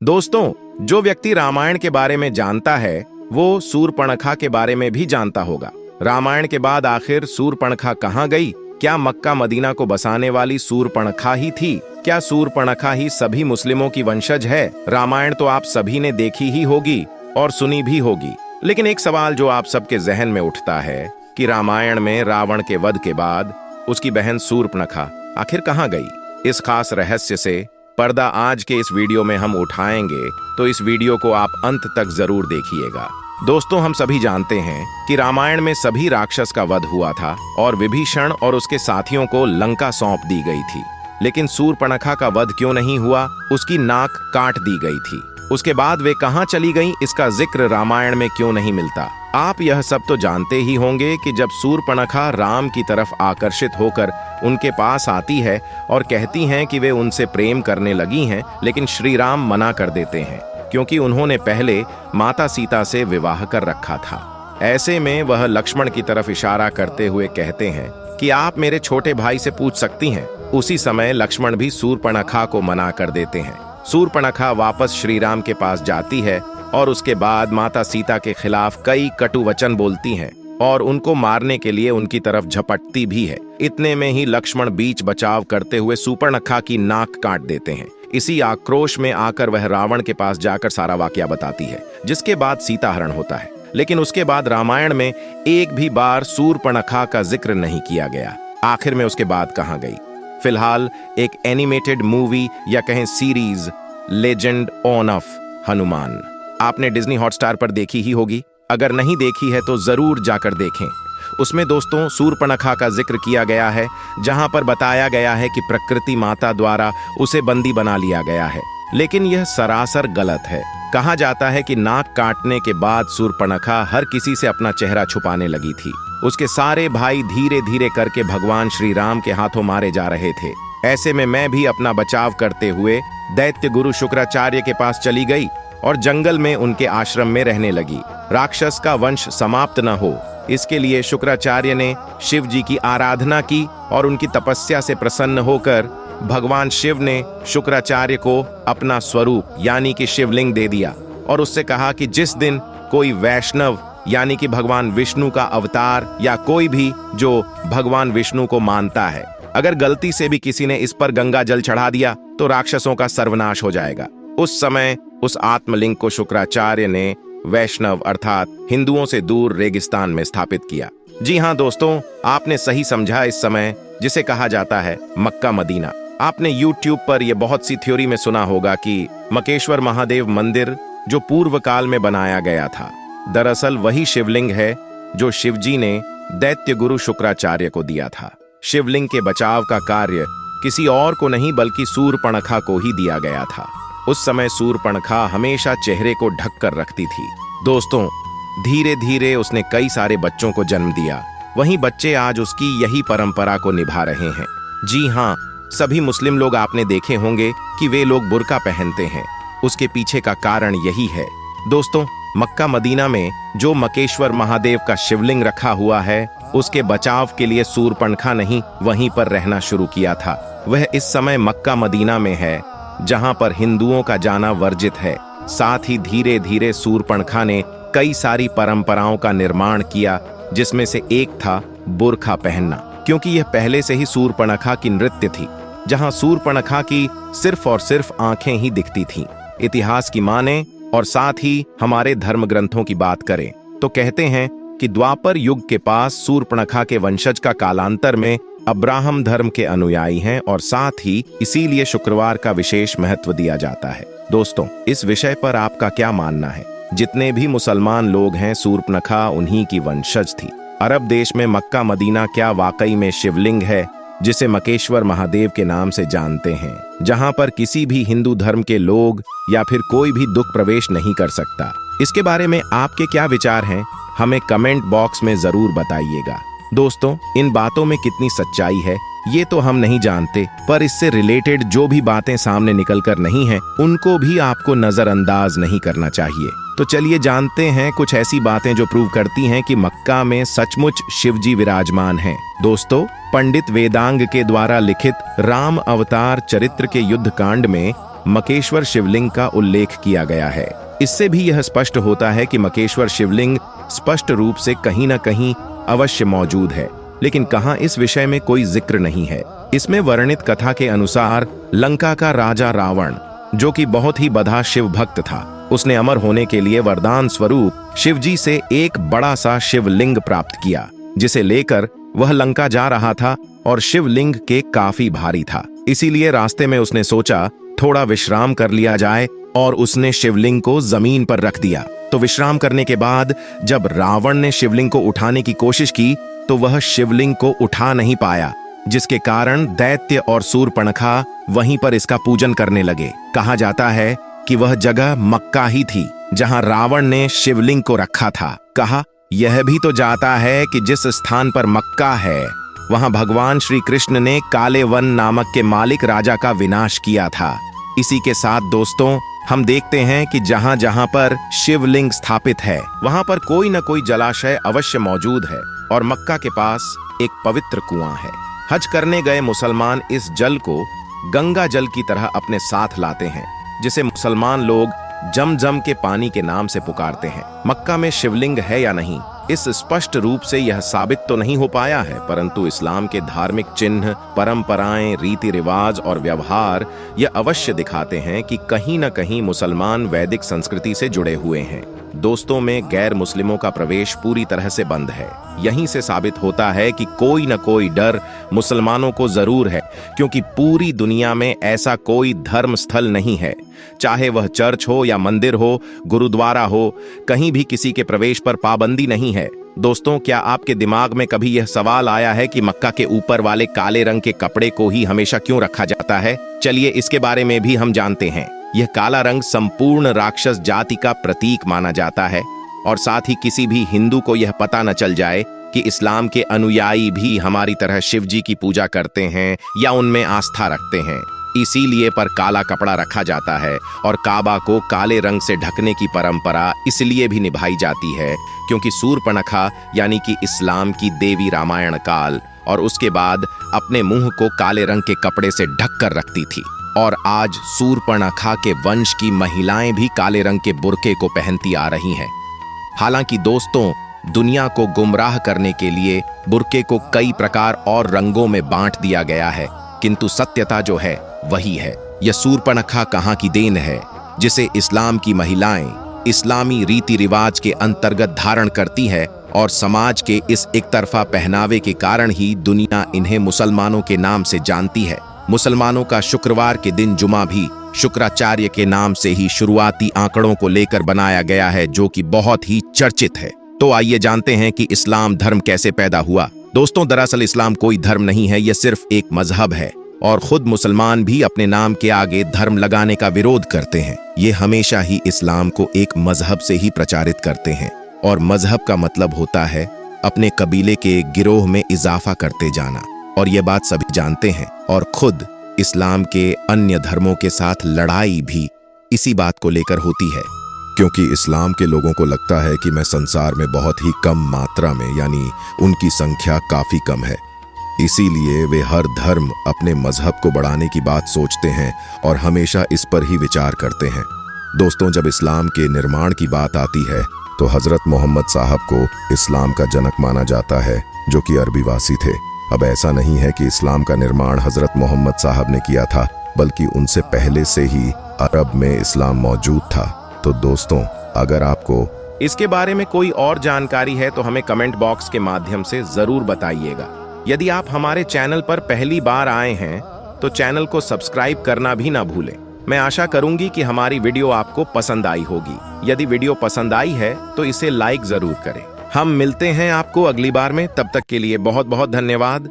दोस्तों, जो व्यक्ति रामायण के बारे में जानता है वो शूर्पणखा के बारे में भी जानता होगा। रामायण के बाद आखिर शूर्पणखा कहाँ गई? क्या मक्का मदीना को बसाने वाली शूर्पणखा ही थी? क्या शूर्पणखा ही सभी मुस्लिमों की वंशज है? रामायण तो आप सभी ने देखी ही होगी और सुनी भी होगी, लेकिन एक सवाल जो आप सबके जहन में उठता है कि रामायण में रावण के वध के बाद उसकी बहन शूर्पणखा आखिर कहाँ गई? इस खास रहस्य से पर्दा आज के इस वीडियो में हम उठाएंगे, तो इस वीडियो को आप अंत तक जरूर देखिएगा। दोस्तों, हम सभी जानते हैं कि रामायण में सभी राक्षस का वध हुआ था और विभीषण और उसके साथियों को लंका सौंप दी गई थी। लेकिन शूर्पणखा का वध क्यों नहीं हुआ? उसकी नाक काट दी गई थी। उसके बाद वे कहाँ चली गईं, इसका जिक्र रामायण में क्यों नहीं मिलता? आप यह सब तो जानते ही होंगे कि जब शूर्पणखा राम की तरफ आकर्षित होकर उनके पास आती है और कहती हैं कि वे उनसे प्रेम करने लगी हैं, लेकिन श्री राम मना कर देते हैं क्योंकि उन्होंने पहले माता सीता से विवाह कर रखा था। ऐसे में वह लक्ष्मण की तरफ इशारा करते हुए कहते हैं कि आप मेरे छोटे भाई से पूछ सकती हैं। उसी समय लक्ष्मण भी शूर्पणखा को मना कर देते हैं। शूर्पणखा वापस श्री राम के पास जाती है और उसके बाद माता सीता के खिलाफ कई कटु वचन बोलती हैं और उनको मारने के लिए उनकी तरफ झपटती भी है। इतने में ही लक्ष्मण बीच बचाव करते हुए शूर्पणखा की नाक काट देते हैं। इसी आक्रोश में आकर वह रावण के पास जाकर सारा वाकया बताती है, जिसके बाद सीता हरण होता है। लेकिन उसके बाद रामायण में एक भी बार शूर्पणखा का जिक्र नहीं किया गया। आखिर में उसके बाद कहाँ गई? फिलहाल एक एनिमेटेड मूवी या कहें सीरीज लेजेंड ऑफ हनुमान आपने डिज्नी हॉटस्टार पर देखी ही होगी। अगर नहीं देखी है तो जरूर जाकर देखें। उसमें दोस्तों शूर्पणखा का जिक्र किया गया है, जहां पर बताया गया है कि प्रकृति माता द्वारा उसे बंदी बना लिया गया है। लेकिन यह सरासर गलत है। कहा जाता है कि नाक काटने के बाद शूर्पणखा हर किसी से अपना चेहरा छुपाने लगी थी। उसके सारे भाई धीरे धीरे करके भगवान श्री राम के हाथों मारे जा रहे थे। ऐसे में मैं भी अपना बचाव करते हुए दैत्य गुरु शुक्राचार्य के पास चली गई और जंगल में उनके आश्रम में रहने लगी। राक्षस का वंश समाप्त न हो, इसके लिए शुक्राचार्य ने शिव जी की आराधना की और उनकी तपस्या से प्रसन्न होकर भगवान शिव ने शुक्राचार्य को अपना स्वरूप यानी कि शिवलिंग दे दिया और उससे कहा कि जिस दिन कोई वैष्णव यानी कि भगवान विष्णु का अवतार या कोई भी जो भगवान विष्णु को मानता है, अगर गलती से भी किसी ने इस पर गंगा जल चढ़ा दिया तो राक्षसों का सर्वनाश हो जाएगा। उस समय उस आत्मलिंग को शुक्राचार्य ने वैष्णव अर्थात हिंदुओं से दूर रेगिस्तान में स्थापित किया। जी हाँ दोस्तों, आपने सही समझा। इस समय जिसे कहा जाता है मक्का मदीना। आपने YouTube पर यह बहुत सी थ्योरी में सुना होगा कि मकेश्वर महादेव मंदिर जो पूर्व काल में बनाया गया था, दरअसल वही शिवलिंग है जो शिवजी ने दैत्य गुरु शुक्राचार्य को दिया था। शिवलिंग के बचाव का कार्य किसी और को नहीं बल्कि शूर्पणखा को ही दिया गया था। उस समय शूर्पणखा हमेशा चेहरे को ढक कर रखती थी। दोस्तों, धीरे धीरे उसने कई सारे बच्चों को जन्म दिया। वहीं बच्चे आज उसकी यही परंपरा को निभा रहे हैं। जी हाँ, सभी मुस्लिम लोग आपने देखे होंगे कि वे लोग बुर्का पहनते हैं। उसके पीछे का कारण यही है। दोस्तों, मक्का मदीना में जो मकेश्वर महादेव का शिवलिंग रखा हुआ है, उसके बचाव के लिए शूर्पणखा नहीं वहीं पर रहना शुरू किया था। वह इस समय मक्का मदीना में है जहां पर हिंदुओं का जाना वर्जित है। साथ ही धीरे धीरे शूर्पणखा ने कई सारी परंपराओं का निर्माण किया, जिसमें से एक था बुर्का पहनना, क्योंकि यह पहले से ही शूर्पणखा की नृत्य थी, जहां शूर्पणखा की सिर्फ और सिर्फ आंखें ही दिखती थीं। इतिहास की माने और साथ ही हमारे धर्म ग्रंथों की बात करें तो कहते हैं कि द्वापर युग के पास शूर्पणखा के वंशज का कालांतर में अब्राहम धर्म के अनुयायी हैं और साथ ही इसीलिए शुक्रवार का विशेष महत्व दिया जाता है। दोस्तों, इस विषय पर आपका क्या मानना है? जितने भी मुसलमान लोग हैं, शूर्पणखा उन्हीं की वंशज थी। अरब देश में मक्का मदीना क्या वाकई में शिवलिंग है जिसे मकेश्वर महादेव के नाम से जानते हैं, जहां पर किसी भी हिंदू धर्म के लोग या फिर कोई भी दुख प्रवेश नहीं कर सकता? इसके बारे में आपके क्या विचार हैं? हमें कमेंट बॉक्स में जरूर बताइएगा। दोस्तों, इन बातों में कितनी सच्चाई है ये तो हम नहीं जानते, पर इससे रिलेटेड जो भी बातें सामने निकल कर नहीं हैं, उनको भी आपको नजरअंदाज नहीं करना चाहिए। तो चलिए जानते हैं कुछ ऐसी बातें जो प्रूव करती हैं कि मक्का में सचमुच शिवजी विराजमान हैं। दोस्तों, पंडित वेदांग के द्वारा लिखित राम अवतार चरित्र के युद्ध कांड में मकेश्वर शिवलिंग का उल्लेख किया गया है। इससे भी यह स्पष्ट होता है कि मकेश्वर शिवलिंग स्पष्ट रूप से कहीं न कहीं अवश्य मौजूद है, लेकिन कहां इस विषय में कोई जिक्र नहीं है। इसमें वर्णित कथा के अनुसार लंका का राजा रावण, जो कि बहुत ही बधा शिव भक्त था, उसने अमर होने के लिए वरदान स्वरूप शिवजी से एक बड़ा सा शिवलिंग प्राप्त किया, जिसे लेकर वह लंका जा रहा था और शिवलिंग के काफी भारी था। इसीलिए रास्ते में उसने सोचा थोड़ा विश्राम कर लिया जाए और उसने शिवलिंग को जमीन पर रख दिया। तो विश्राम करने के बाद जब रावण ने शिवलिंग को उठाने की कोशिश की तो वह शिवलिंग को उठा नहीं पाया, जिसके कारण दैत्य और शूर्पणखा वहीं पर इसका पूजन करने लगे। कहा जाता है कि वह जगह मक्का ही थी जहां रावण ने शिवलिंग को रखा था। कहा यह भी तो जाता है कि जिस स्थान पर मक्का है वहां भगवान श्री कृष्ण ने काले वन नामक के मालिक राजा का विनाश किया था। इसी के साथ दोस्तों हम देखते हैं कि जहां जहां पर शिवलिंग स्थापित है वहां पर कोई न कोई जलाशय अवश्य मौजूद है और मक्का के पास एक पवित्र कुआं है। हज करने गए मुसलमान इस जल को गंगा जल की तरह अपने साथ लाते हैं, जिसे मुसलमान लोग जमजम के पानी के नाम से पुकारते हैं। मक्का में शिवलिंग है या नहीं, इस स्पष्ट रूप से यह साबित तो नहीं हो पाया है, परंतु इस्लाम के धार्मिक चिन्ह, परंपराएं, रीति रिवाज और व्यवहार यह अवश्य दिखाते हैं कि कहीं न कहीं मुसलमान वैदिक संस्कृति से जुड़े हुए हैं। दोस्तों में गैर मुस्लिमों का प्रवेश पूरी तरह से बंद है। यहीं से साबित होता है कि कोई न कोई डर मुसलमानों को जरूर है, क्योंकि पूरी दुनिया में ऐसा कोई धर्म स्थल नहीं है, चाहे वह चर्च हो या मंदिर हो, गुरुद्वारा हो, कहीं भी किसी के प्रवेश पर पाबंदी नहीं है। दोस्तों, क्या आपके दिमाग में कभी यह सवाल आया है कि मक्का के ऊपर वाले काले रंग के कपड़े को ही हमेशा क्यों रखा जाता है? चलिए इसके बारे में भी हम जानते हैं। यह काला रंग संपूर्ण राक्षस जाति का प्रतीक माना जाता है और साथ ही किसी भी हिंदू को यह पता न चल जाए कि इस्लाम के अनुयायी भी हमारी तरह शिव जी की पूजा करते हैं या उनमें आस्था रखते हैं। इसीलिए पर काला कपड़ा रखा जाता है और काबा को काले रंग से ढकने की परंपरा इसलिए भी निभाई जाती है क्योंकि शूर्पणखा यानी कि इस्लाम की देवी रामायण काल और उसके बाद अपने मुंह को काले रंग के कपड़े से ढक कर रखती थी, और आज शूर्पणखा के वंश की महिलाएं भी काले रंग के बुर्के को पहनती आ रही हैं। हालांकि दोस्तों, दुनिया को गुमराह करने के लिए बुर्के को कई प्रकार और रंगों में बांट दिया गया है, किंतु सत्यता जो है वही है। यह शूर्पणखा कहाँ की देन है, जिसे इस्लाम की महिलाएं इस्लामी रीति रिवाज के अंतर्गत धारण करती है, और समाज के इस एक तरफा पहनावे के कारण ही दुनिया इन्हें मुसलमानों के नाम से जानती है। मुसलमानों का शुक्रवार के दिन जुमा भी शुक्राचार्य के नाम से ही शुरुआती आंकड़ों को लेकर बनाया गया है, जो कि बहुत ही चर्चित है। तो आइए जानते हैं कि इस्लाम धर्म कैसे पैदा हुआ। दोस्तों, दरअसल इस्लाम कोई धर्म नहीं है, यह सिर्फ एक मजहब है, और खुद मुसलमान भी अपने नाम के आगे धर्म लगाने का विरोध करते हैं। ये हमेशा ही इस्लाम को एक मजहब से ही प्रचारित करते हैं, और मजहब का मतलब होता है अपने कबीले के गिरोह में इजाफा करते जाना, और ये बात सभी जानते हैं। और खुद इस्लाम के अन्य धर्मों के साथ लड़ाई भी इसी बात को लेकर होती है, क्योंकि इस्लाम के लोगों को लगता है कि मैं संसार में बहुत ही कम मात्रा में, यानी उनकी संख्या काफी कम है, इसीलिए वे हर धर्म अपने मजहब को बढ़ाने की बात सोचते हैं और हमेशा इस पर ही विचार करते हैं। दोस्तों, जब इस्लाम के निर्माण की बात आती है तो हजरत मोहम्मद साहब को इस्लाम का जनक माना जाता है, जो कि अरबीवासी थे। अब ऐसा नहीं है कि इस्लाम का निर्माण हजरत मोहम्मद साहब ने किया था, बल्कि उनसे पहले से ही अरब में इस्लाम मौजूद था। तो दोस्तों, अगर आपको इसके बारे में कोई और जानकारी है तो हमें कमेंट बॉक्स के माध्यम से जरूर बताइएगा। यदि आप हमारे चैनल पर पहली बार आए हैं तो चैनल को सब्सक्राइब करना भी ना भूलें। मैं आशा करूंगी कि हमारी वीडियो आपको पसंद आई होगी। यदि वीडियो पसंद आई है तो इसे लाइक जरूर करें। हम मिलते हैं आपको अगली बार में, तब तक के लिए बहुत बहुत धन्यवाद।